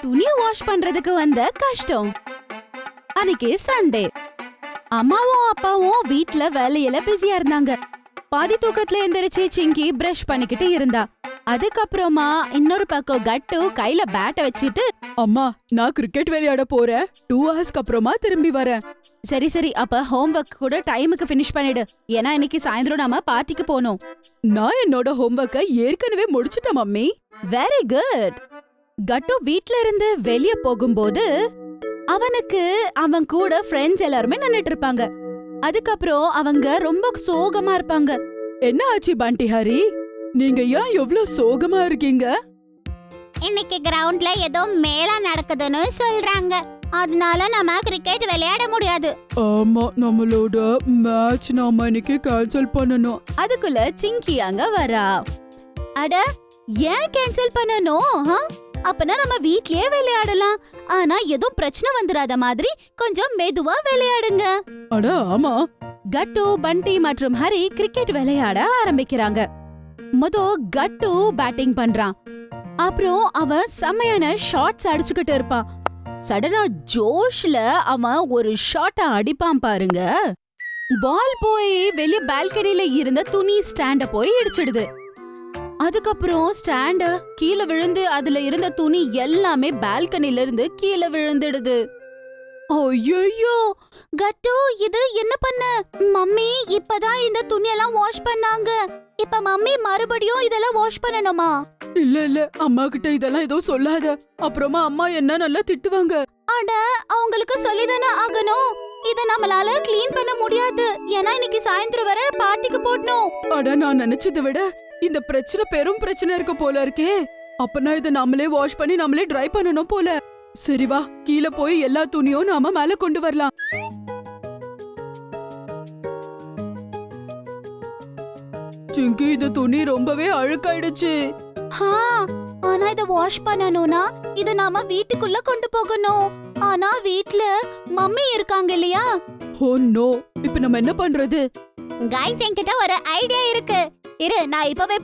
துணிய வாஷ் பண்றதுக்கு வந்த கஷ்டம். அன்னைக்கு சண்டே. அம்மாவும் அப்பாவும் வீட்ல வேலையில பிஸியா இருந்தாங்க. பாதி தூக்கத்துல எந்திரிச்சு சிங்கி பிரஷ் பண்ணிக்கிட்டு இருந்தா. அதுக்கப்புறமா இன்னொரு பக்கம் கட்டு கையில பேட்டை வச்சுட்டு, அம்மா நான் கிரிக்கெட் விளையாட போறேன், 2 ஹவர்ஸ்க்கு அப்புறமா திரும்பி வரேன். சரி சரி, அப்ப ஹோம்வொர்க் கூட டைமுக்கு ஃபினிஷ் பண்ணிடு. ஏன்னா இன்னைக்கு சாயந்தரம் நாம பார்ட்டிக்கு போகணும். நான் என்னோட ஹோம்வொர்க்கை ஏற்கனவே முடிச்சிட்டேன் மம்மி. Very good. கட்டு வீட்ல இருந்து வெளிய போகும்போது அவனுக்கு அவன் கூட ஃப்ரெண்ட்ஸ் எல்லாருமே நின்னுட்டு இருப்பாங்க. அதுக்கப்புறம் அவங்க ரொம்ப சோகமா இருப்பாங்க. என்ன ஆச்சு பண்டி ஹரி, நீங்க ஏன் எவ்ளோ சோகமா இருக்கீங்க? இன்னைக்கு கிரவுண்ட்ல ஏதோ மேளா நடக்குதுன்னு சொல்றாங்க. அதனால நம்ம கிரிக்கெட் விளையாட முடியாது. ஆமா, நம்மளோட மேட்ச் நாம இன்னைக்கு கேன்சல் பண்ணனும். அதுக்குள்ள சிங்கி அங்க வரா. அட, ஏன் கேன்சல் பண்ணனும்? அப்பனா நம்ம வீட்லயே விளையாடலாம். ஆனா எதுவும் பிரச்சனை வந்துராத மாதிரி கொஞ்சம் மெதுவா விளையாடுங்க. அட ஆமா. கட்டு, பண்டி மற்றும் ஹரி கிரிக்கெட் விளையாட ஆரம்பிக்கிறாங்க. கட்டு பேட்டிங் பண்றான். அப்புறம் அவன் செம்மையான ஷாட்ஸ் அடிச்சுக்கிட்டு இருப்பான். சடனா ஜோஷ்ல அவன் ஒரு ஷாட்ட அடிப்பான் பாருங்க. பால் போய் வெளிய பால்கனில இருந்த துணி ஸ்டாண்ட போய் இடிச்சிடுது. அதுக்கப்புறம் ஸ்டாண்ட கீழே விழுந்து அதுல இருந்த துணி எல்லாமே பால்கனில இருந்து கீழே விழுந்துடுது. ஐயோ கட்டு, இது என்ன பண்ண? மம்மி இப்பதான் இந்த துணியெல்லாம் வாஷ் பண்ணாங்க. இப்ப மம்மி மறுபடியும் இதெல்லாம் வாஷ் பண்ணணுமா? இல்ல இல்ல, அம்மா கிட்ட இதெல்லாம் ஏதோ சொல்லாத, அப்புறமா அம்மா என்ன நல்லா திட்டுவாங்க. அட, அவங்களுக்கு சொல்லிதானே ஆகணும். இத நம்மளால க்ளீன் பண்ண முடியாது. ஏன்னா இன்னைக்கு சாயந்தரம் வர பார்ட்டிக்கு போடணும். அட, நான் நினைச்சதை விட இந்த பிரச்சனை பெரும் பிரச்சனை இருக்க போல இருக்கே. அப்பனா இத நாமளே வாஷ் பண்ணி நாமளே ட்ரை பண்ணனும் போல. சரி வா, கீழே போய் எல்லா துணியும் நாம மேல கொண்டு வரலாம். சிங்கி, இந்த துணி ரொம்பவே அழுக்காயிடுச்சு. ஆனா இத வாஷ் பண்ணனும்னா இத நாம வீட்டுக்குள்ள கொண்டு போகணும். ஆனா வீட்ல மம்மி இருக்காங்க இல்லையா? ஓ நோ, இப்போ நம்ம என்ன பண்றது? गाइस, என்கிட்ட ஒரு ஐடியா இருக்கு. இரு, நான் இப்பவே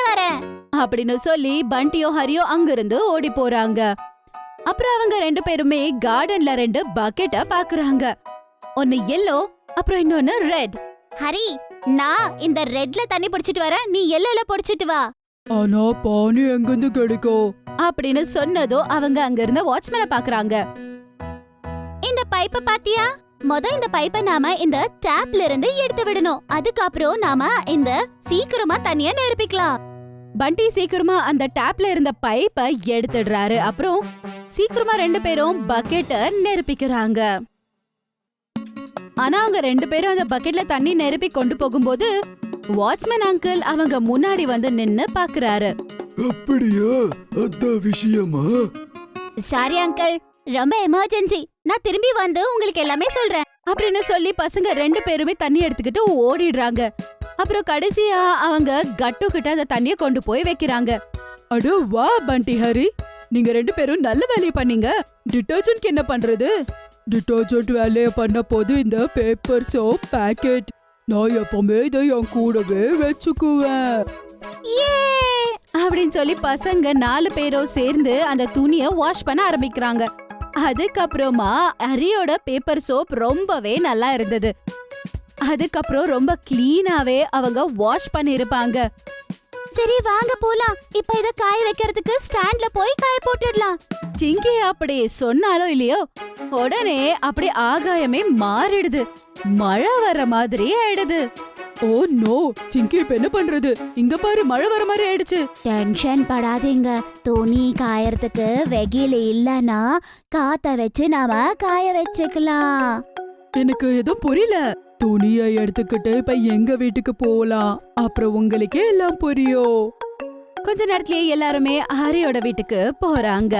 வரேன் அப்படின்னு சொல்லி பண்டியோ ஹரியோ அங்கிருந்து ஓடி போறாங்க. அப்புறம் அவங்க 2 பேருமே கார்டன்ல 2 பக்கெட்ட பாக்குறாங்க. ஒன்னு yellow, அப்புறம் இன்னொன்னு ரெட். ஹரி, நான் இந்த ரெட்ல தண்ணி பிடிச்சிட்டு வரேன், நீ yellowல பிடிச்சிட்டு வா. ஆனா பானி எங்கிருந்து கிடைக்கும்? அப்படின்னு சொன்னதோ அவங்க அங்க இருந்த வாட்ச்மேனை பாக்குறாங்க. இந்த பைப்ப பாத்தியா? இந்த பைப்பை நாம இந்த டேப்ல இருந்து எடுத்து விடணும். அதுக்கப்புறம் நாம இந்த சீக்கிரமா தண்ணிய நிரப்பிக்கலாம். பண்டி சீக்கிரமா அந்த டேப்ல இருந்த பைப்பை எடுத்துடுறாரு. அப்புறம் சீக்கிரமா 2 பேரும் பக்கெட்ட நிரப்பிக்கிறாங்க. ஆனா அவங்க 2 பேரும் அந்த பக்கெட்ல தண்ணி நிரப்பி கொண்டு போகும்போது வாட்ச்மேன் அங்கிள் அவங்க முன்னாடி வந்து நின்னு பாக்குறாரு. அப்படியா? அதான் விஷயமா? சாரி அங்கிள், ரொம்ப எமர்ஜென்சி. நான் திரும்பி வந்து உங்களுக்கு எல்லாமே சொல்றேன் அப்படின்னு சொல்லி பசங்க 2 பேருமே தண்ணி எடுத்துக்கிட்டு ஓடிடுறாங்க. அப்புறம் கடைசியா அவங்க கட்டு கிட்ட அந்த தண்ணிய கொண்டு போய் வைக்கிறாங்க. அட வா பண்டி ஹரி, நீங்க 2 பேரும் நல்ல வேலையை பண்ணீங்க. டிட்டர்ஜென்ட்க்கு என்ன பண்றது? டிட்டர்ஜென்ட் வேலையை பண்ண போது இந்த பேப்பர் சோப் பாக்கெட் நான் எப்பவுமே இதை என் கூடவே வச்சுக்குவேன். அப்படின்னு சொல்லி பசங்க 4 பேரும் சேர்ந்து அந்த துணிய வாஷ் பண்ண ஆரம்பிக்கிறாங்க. அதுக்கப்புறமா ஹரியோட பேப்பர் சோப் ரொம்பவே நல்லா இருந்தது. அதுக்கப்புறம் ரொம்ப கிளீனாவே அவங்க வாஷ் பண்ணிருப்பாங்க. சரி வாங்க போலாம். இப்ப இத காய வைக்கிறதுக்கு ஸ்டாண்ட்ல போய் காய போட்டுடலாம். சிங்கி அப்படி சொன்னாலோ இல்லையோ, உடனே அப்படி ஆகாயமே மாறிடுது. மழை வர மாதிரி ஆயிடுது. ஓ நோ, சிங்கி இப்ப என்ன பண்றது? இங்க பாரு, மழை வர மாதிரி ஆயிடுச்சு. டென்ஷன் படாதீங்க. துணி காயறதுக்கு வெயில் இல்லனா காத்த வச்சு நாம காய வச்சுக்கலாம். எனக்கு எதுவும் புரியல. துணியை எடுத்துக்கிட்டு இப்ப எங்க வீட்டுக்கு போலாம், அப்புறம் உங்களுக்கே எல்லாம் புரியும். கொஞ்ச நேரத்திலேயே எல்லாருமே ஹரியோட வீட்டுக்கு போறாங்க.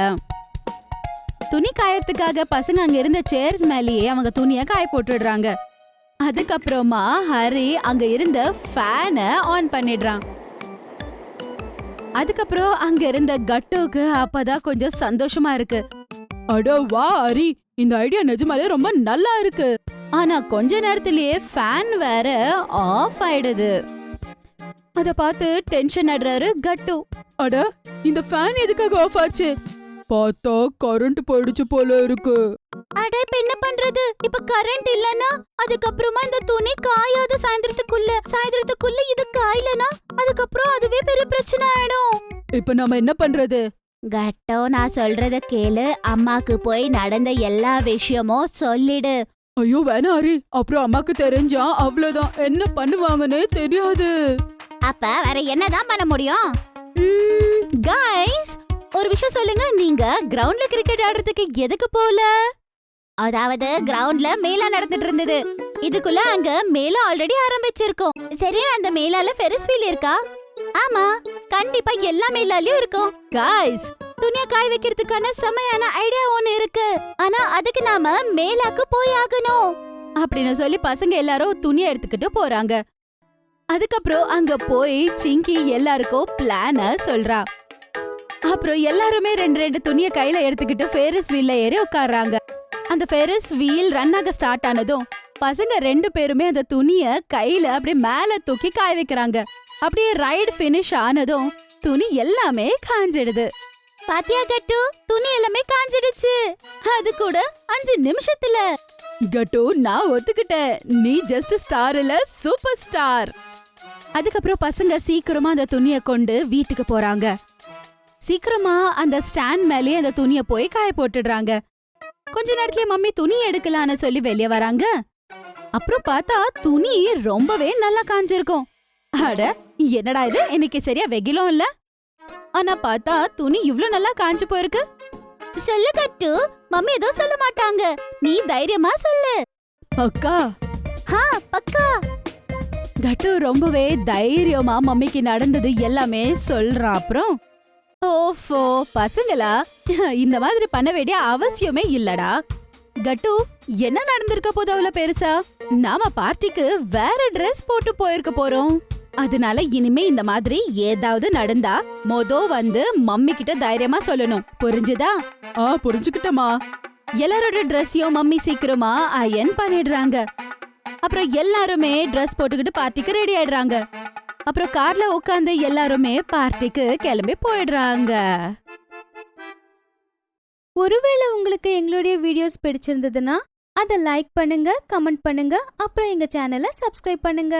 துணி காயறதுக்காக பசங்க அங்க இருந்த சேர்ஸ் மேலேயே அவங்க துணிய காய போட்டுடுறாங்க. அதுக்கப்புறமா ஹரி அங்க இருந்த ஃபேனை ஆன் பண்ணிடுறான். அதுக்கப்புறம் அங்க இருந்த கட்டுக்கு அப்பதான் கொஞ்சம் சந்தோஷமா இருக்கு. அட வா ஹரி, இந்த ஐடியா நிஜமாலே ரொம்ப நல்லா இருக்கு. ஆனா கொஞ்ச நேரத்திலேயே ஃபேன் வேற ஆஃப் ஆயிடுது. அத பார்த்து டென்ஷன் ஆடுறாரு கட்டு. அட, இந்த ஃபேன் எதுக்காக ஆஃப் ஆச்சு? பார்த்தா கரண்ட் போயிடுச்சு போல இருக்கு. அட இப்ப என்ன பண்றது? இப்ப கரண்ட் இல்லனா அதுக்கப்புறமா இந்த துணி காயாத சாயந்தரத்துக்குள்ள இது காயலனா அதுக்கப்புறம் அதுவே பெரிய பிரச்சனை ஆயிடும். இப்ப நாம என்ன பண்றது? கட்டோ, நான் சொல்றத கேளு. அம்மாக்கு போய் நடந்த எல்லா விஷயமும் சொல்லிடு. ஐயோ வேணாம் ஹரி, அப்புறம் அம்மாக்கு தெரிஞ்சா அவ்வளவுதான், என்ன பண்ணுவாங்கன்னே தெரியாது. அப்ப வேற என்னதான் பண்ண முடியும்? கைஸ், ஒரு விஷயம் சொல்லுங்க, நீங்க கிரவுண்ட்ல கிரிக்கெட் ஆடுறதுக்கு எதுக்கு போல? அதாவது கிரவுண்ட்ல மேலா நடந்துட்டு இருந்தது. இதுக்குள்ள அங்க மேல ஆல்ரெடி ஆரம்பிச்சிருக்கோம். சரி, அந்த மேலால ஃபெரிஸ் வீல் இருக்கா? ஆமா, கண்டிப்பா எல்லா மேலாலயும் இருக்கும். கைஸ், துணியை காய வைக்கிறதுக்கான செமையான ஐடியா ஒண்ணு இருக்கு. ஆனா அதுக்கு நாம மேலாக்கு போய் ஆகணும். அப்படின்னு சொல்லி பசங்க எல்லாரும் துணியை எடுத்துக்கிட்டு போறாங்க. அதுக்கப்புறம் அங்க போய் சிங்கி எல்லாருக்கும் பிளான சொல்றா. அப்புறம் எல்லாருமே ரெண்டு துணியை கையில எடுத்துக்கிட்டு ஃபெரிஸ் வீல்ல ஏறி உட்கார்றாங்க. அந்த ஃபெரிஸ் வீல் ரன் ஆக ஸ்டார்ட் ஆனதும் பசங்க 2 பேருமே அந்த துணிய கையில அப்படியே மேல தூக்கி காய வைக்கிறாங்க. அப்படியே ரைடு ஃபினிஷ் ஆனதும் துணி எல்லாமே காஞ்சிடுது. பாத்தியா கட்டு, துணி எல்லாமே காஞ்சிடுச்சு. அது கூட 5 நிமிஷத்துல. கட்டு, நான் ஒத்துக்கிட்டேன், நீ ஜஸ்ட் ஸ்டார் இல்ல, சூப்பர் ஸ்டார். அதுக்கப்புறம் பசங்க சீக்கிரமா அந்த துணியை கொண்டு வீட்டுக்கு போறாங்க. சீக்கிரமா அந்த ஸ்டாண்ட் மேலே அந்த துணியை போய் காய போட்டுடுறாங்க. கொஞ்ச நேரத்துல மம்மி துணி எடுக்கலான்னு சொல்லி வெளியே வராங்க. அப்புறம் பார்த்தா துணி ரொம்பவே நல்லா காஞ்சிருக்கும். அட, என்னடா இது, இன்னைக்கு சரியா வெயிலும் இல்ல, ஆனா பார்த்தா துணி இவ்ளோ நல்லா காஞ்சு போயிருக்கு. சொல்லு கட்டு, மம்மி ஏதோ சொல்ல மாட்டாங்க, நீ தைரியமா சொல்லு. அக்கா, பக்கா. கட்டு ரொம்பவே தைரியமா மம்மிக்கு நடந்தது எல்லாமே சொல்றான். அப்புறம் ஓஃபோ பசங்களா, இந்த மாதிரி பண்ண வேண்டிய அவசியமே இல்லடா. கட்டு, என்ன நடந்திருக்க போது அவ்வளவு பெருசா? நாம பார்ட்டிக்கு வேற ட்ரெஸ் போட்டு போயிருக்க போறோம். அதனால இனிமே இந்த மாதிரி ஏதாவது நடந்தா வந்து மம்மி கிட்ட தைரியமா சொல்லணும், புரிஞ்சுதா? புரிஞ்சுக்கிட்டமா. எல்லாரோட ட்ரெஸ்ஸையும் மம்மி சீக்கிரமா அயன் பண்ணிடுறாங்க. அப்புறம் எல்லாருமே ட்ரெஸ் போட்டுக்கிட்டு பார்ட்டிக்கு ரெடி ஆயிடுறாங்க. அப்புறம் கார்ல உட்காந்து எல்லாருமே பார்ட்டிக்கு கிளம்பி போயிடுறாங்க. ஒருவேளை உங்களுக்கு எங்களுடைய வீடியோஸ் பிடிச்சிருந்ததுன்னா அதை லைக் பண்ணுங்க, கமெண்ட் பண்ணுங்க, அப்புறம் எங்க சேனலை சப்ஸ்கிரைப் பண்ணுங்க.